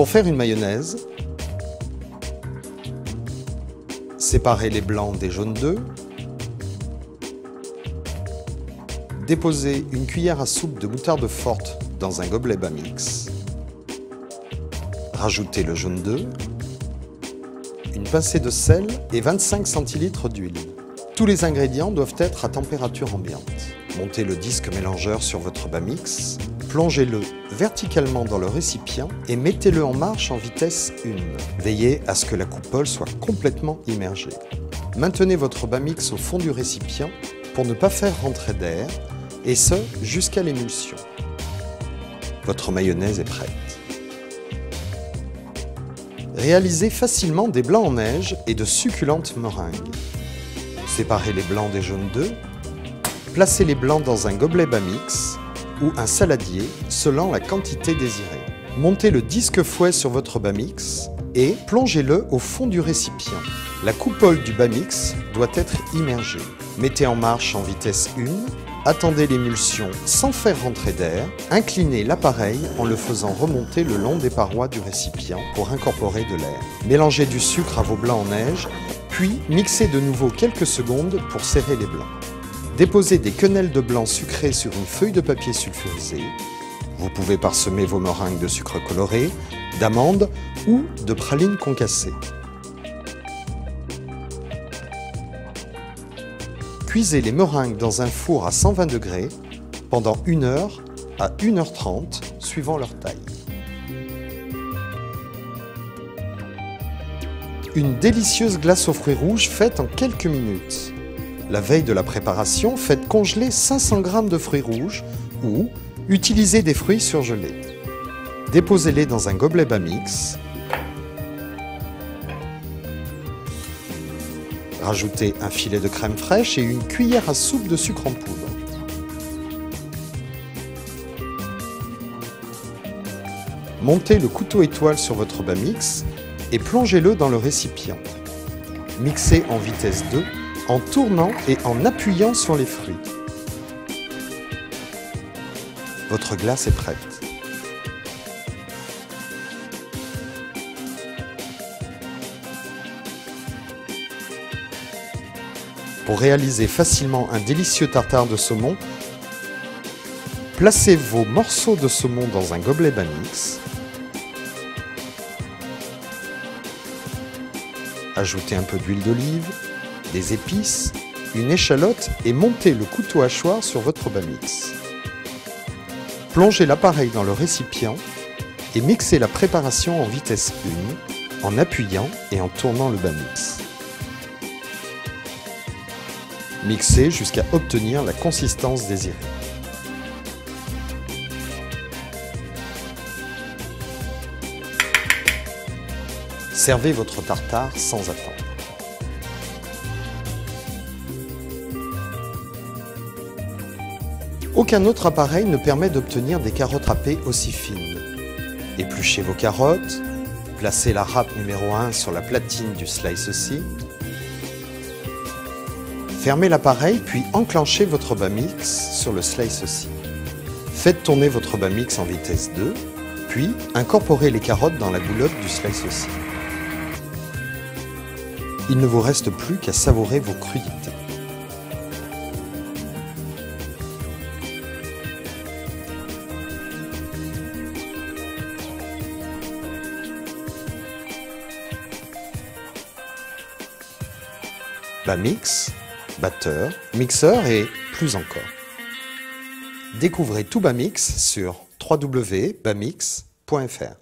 Pour faire une mayonnaise, séparez les blancs des jaunes d'œufs. Déposez une cuillère à soupe de moutarde forte dans un gobelet Bamix. Rajoutez le jaune d'œuf, une pincée de sel et 25 centilitres d'huile. Tous les ingrédients doivent être à température ambiante. Montez le disque mélangeur sur votre Bamix, plongez-le verticalement dans le récipient et mettez-le en marche en vitesse 1. Veillez à ce que la coupole soit complètement immergée. Maintenez votre Bamix au fond du récipient pour ne pas faire rentrer d'air, et ce jusqu'à l'émulsion. Votre mayonnaise est prête. Réalisez facilement des blancs en neige et de succulentes meringues. Séparez les blancs des jaunes d'œufs. Placez les blancs dans un gobelet Bamix ou un saladier selon la quantité désirée. Montez le disque fouet sur votre Bamix et plongez-le au fond du récipient. La coupole du Bamix doit être immergée. Mettez en marche en vitesse 1. Attendez l'émulsion sans faire rentrer d'air. Inclinez l'appareil en le faisant remonter le long des parois du récipient pour incorporer de l'air. Mélangez du sucre à vos blancs en neige, puis mixez de nouveau quelques secondes pour serrer les blancs. Déposez des quenelles de blanc sucré sur une feuille de papier sulfurisé. Vous pouvez parsemer vos meringues de sucre coloré, d'amandes ou de pralines concassées. Cuisez les meringues dans un four à 120 degrés pendant 1 heure à 1h30 suivant leur taille. Une délicieuse glace aux fruits rouges faite en quelques minutes. La veille de la préparation, faites congeler 500 g de fruits rouges ou utilisez des fruits surgelés. Déposez-les dans un gobelet Bamix. Rajoutez un filet de crème fraîche et une cuillère à soupe de sucre en poudre. Montez le couteau étoile sur votre Bamix et plongez-le dans le récipient. Mixez en vitesse 2 en tournant et en appuyant sur les fruits. Votre glace est prête. Pour réaliser facilement un délicieux tartare de saumon, placez vos morceaux de saumon dans un gobelet Bamix. Ajoutez un peu d'huile d'olive, des épices, une échalote et montez le couteau hachoir sur votre Bamix. Plongez l'appareil dans le récipient et mixez la préparation en vitesse 1 en appuyant et en tournant le Bamix. Mixez jusqu'à obtenir la consistance désirée. Servez votre tartare sans attendre. Aucun autre appareil ne permet d'obtenir des carottes râpées aussi fines. Épluchez vos carottes, placez la râpe numéro 1 sur la platine du Slice-C. Fermez l'appareil puis enclenchez votre Bamix sur le Slice-C. Faites tourner votre Bamix en vitesse 2, puis incorporez les carottes dans la goulotte du Slice-C. Il ne vous reste plus qu'à savourer vos crudités. Bamix, batteur, mixeur et plus encore. Découvrez tout Bamix sur www.bamix.fr.